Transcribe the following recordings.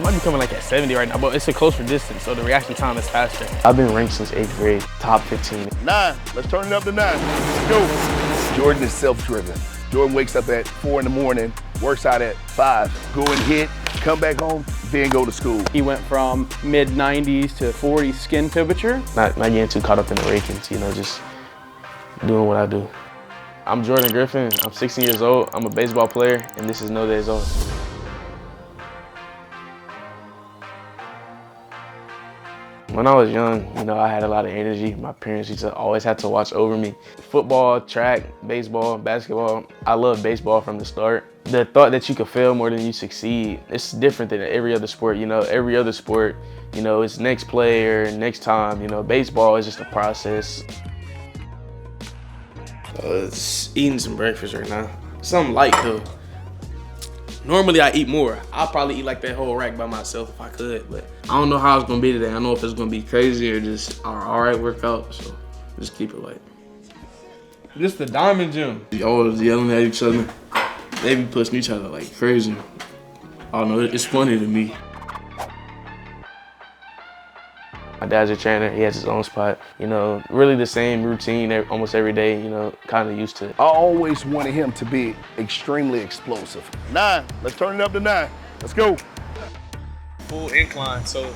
might be coming like at 70 right now, but it's a closer distance, so the reaction time is faster. I've been ranked since 8th grade, top 15. 9, let's turn it up to 9. Let's go. Jordin is self-driven. Jordin wakes up at 4 in the morning, works out at 5, go and hit, come back home, then go to school. He went from mid-90s to 40 skin temperature. Not getting too caught up in the rankings, you know, just doing what I do. I'm Jordin Griffin, I'm 16 years old, I'm a baseball player, and this is No Days Off. When I was young, you know, I had a lot of energy. My parents used to always have to watch over me. Football, track, baseball, basketball. I loved baseball from the start. The thought that you could fail more than you succeed, it's different than every other sport. You know, every other sport, you know, it's next play or next time. You know, baseball is just a process. It's eating some breakfast right now. Something light though. Normally I eat more. I'll probably eat like that whole rack by myself if I could, but I don't know how it's gonna be today. I don't know if it's gonna be crazy or just an all right workout, so just keep it light. This the diamond gym. They always yelling at each other. They be pushing each other like crazy. I don't know, it's funny to me. My dad's a trainer, he has his own spot. You know, really the same routine almost every day, you know, kind of used to it. I always wanted him to be extremely explosive. 9, let's turn it up to 9. Let's go. Full incline, so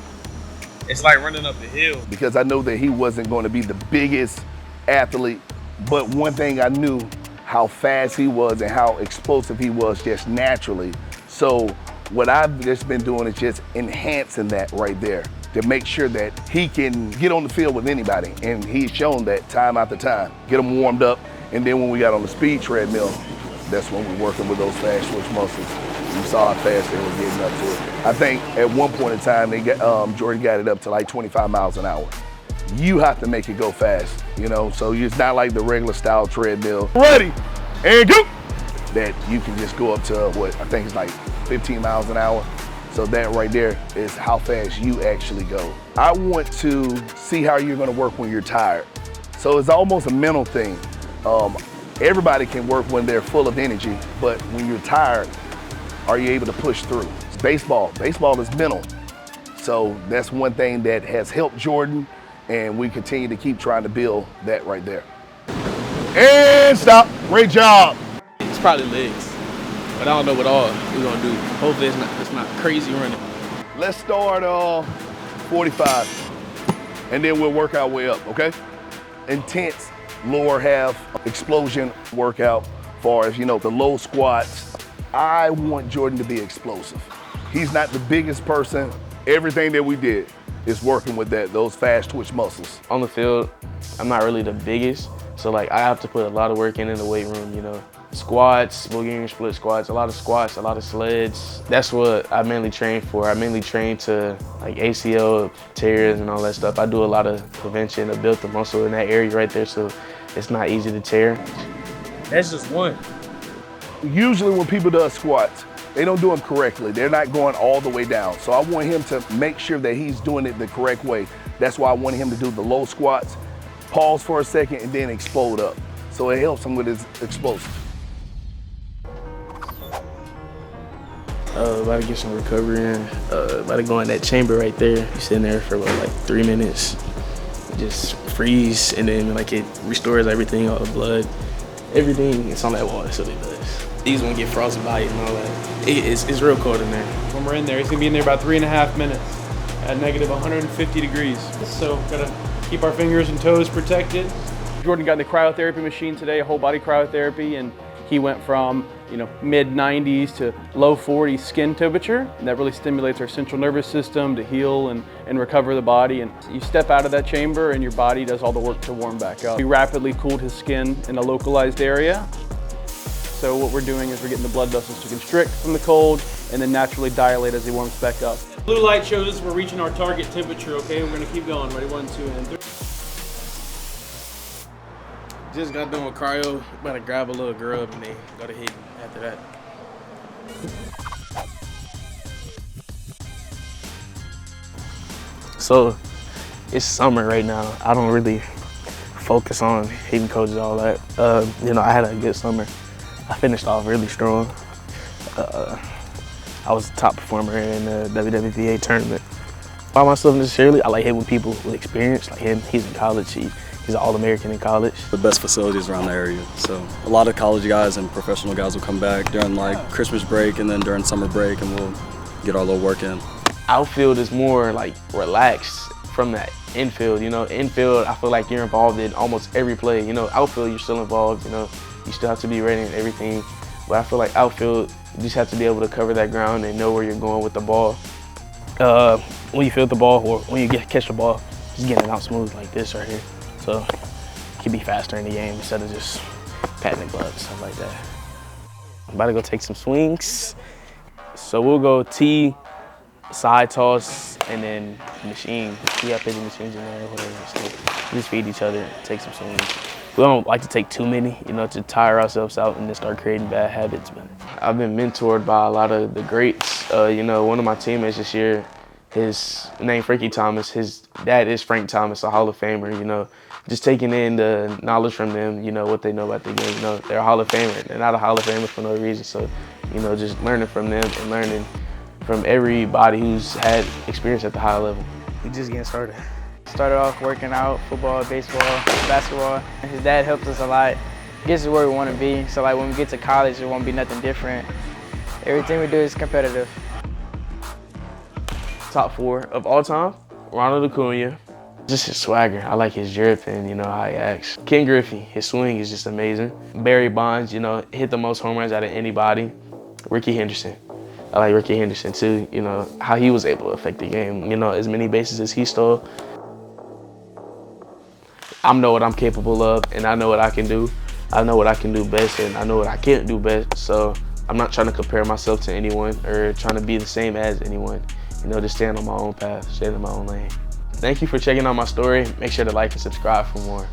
it's like running up the hill. Because I know that he wasn't going to be the biggest athlete, but one thing I knew, how fast he was and how explosive he was just naturally. So what I've just been doing is just enhancing that right there, to make sure that he can get on the field with anybody. And he's shown that time after time. Get him warmed up, and then when we got on the speed treadmill, that's when we're working with those fast twitch muscles. You saw how fast they were getting up to it. I think at one point in time, they got, Jordin got it up to like 25 miles an hour. You have to make it go fast, you know? So it's not like the regular style treadmill. Ready, and go! That you can just go up to what, I think it's like 15 miles an hour. So that right there is how fast you actually go. I want to see how you're gonna work when you're tired. So it's almost a mental thing. Everybody can work when they're full of energy, but when you're tired, are you able to push through? Baseball is mental. So that's one thing that has helped Jordin, and we continue to keep trying to build that right there. And stop, great job. It's probably legs, but I don't know what all we're gonna do. Hopefully it's not crazy running. Let's start 45, and then we'll work our way up, okay? Intense lower half explosion workout, far as, you know, the low squats. I want Jordin to be explosive. He's not the biggest person. Everything that we did is working with those fast twitch muscles. On the field, I'm not really the biggest, so like I have to put a lot of work in the weight room, you know. Squats, Bulgarian split squats, a lot of sleds. That's what I mainly train for. I mainly train to like ACL tears and all that stuff. I do a lot of prevention to build the muscle in that area right there, so it's not easy to tear. That's just one. Usually when people do squats, they don't do them correctly. They're not going all the way down. So I want him to make sure that he's doing it the correct way. That's why I want him to do the low squats, pause for a second, and then explode up. So it helps him with his explosive. About to get some recovery in. About to go in that chamber right there. You're sitting there for like 3 minutes. Just freeze, and then like it restores everything, all the blood. Everything is on that wall, that's what it does. These won't get frostbite and all that. It's real cold in there. When we're in there, he's gonna be in there about 3.5 minutes at negative 150 degrees. So gotta keep our fingers and toes protected. Jordin got in the cryotherapy machine today, a whole body cryotherapy, and he went from, you know, mid-90s to low 40s skin temperature. And that really stimulates our central nervous system to heal and recover the body. And you step out of that chamber and your body does all the work to warm back up. We rapidly cooled his skin in a localized area. So what we're doing is we're getting the blood vessels to constrict from the cold and then naturally dilate as he warms back up. Blue light shows us we're reaching our target temperature, okay? We're gonna keep going. Ready, 1, 2, and 3. Just got done with cryo, about to grab a little grub and then go to hit after that. So it's summer right now. I don't really focus on hitting coaches, all that. You know, I had a good summer. I finished off really strong. I was the top performer in the WWBA tournament. By myself necessarily, I like hitting with people with experience, like him. He's in college, he's an All-American in college. The best facilities around the area. So a lot of college guys and professional guys will come back during like Christmas break and then during summer break, and we'll get our little work in. Outfield is more like relaxed from that infield. You know, infield, I feel like you're involved in almost every play. You know, outfield, you're still involved. You know, you still have to be ready and everything. But I feel like outfield, you just have to be able to cover that ground and know where you're going with the ball. When you field the ball or when you catch the ball, just getting it out smooth like this right here. So you can be faster in the game instead of just patting the glove and stuff like that. I'm about to go take some swings. So we'll go tee, side toss, and then machine. We have pitching machines in there, whatever. So we just feed each other, take some swings. We don't like to take too many, you know, to tire ourselves out and then start creating bad habits. But I've been mentored by a lot of the greats. You know, one of my teammates this year, his name Frankie Thomas, his dad is Frank Thomas, a Hall of Famer, you know. Just taking in the knowledge from them, you know, what they know about the game. You know, they're a Hall of Famer. They're not a Hall of Famer for no reason. So, you know, just learning from them and learning from everybody who's had experience at the high level. We just getting started. Started off working out, football, baseball, basketball. His dad helped us a lot. Gets us where we want to be. So like when we get to college, it won't be nothing different. Everything we do is competitive. Top 4 of all time, Ronald Acuna. Just his swagger. I like his drip and, you know, how he acts. Ken Griffey, his swing is just amazing. Barry Bonds, you know, hit the most home runs out of anybody. Ricky Henderson. I like Ricky Henderson too, you know, how he was able to affect the game. You know, as many bases as he stole. I know what I'm capable of and I know what I can do. I know what I can do best and I know what I can't do best. So I'm not trying to compare myself to anyone or trying to be the same as anyone. You know, just stand on my own path, stay in my own lane. Thank you for checking out my story. Make sure to like and subscribe for more.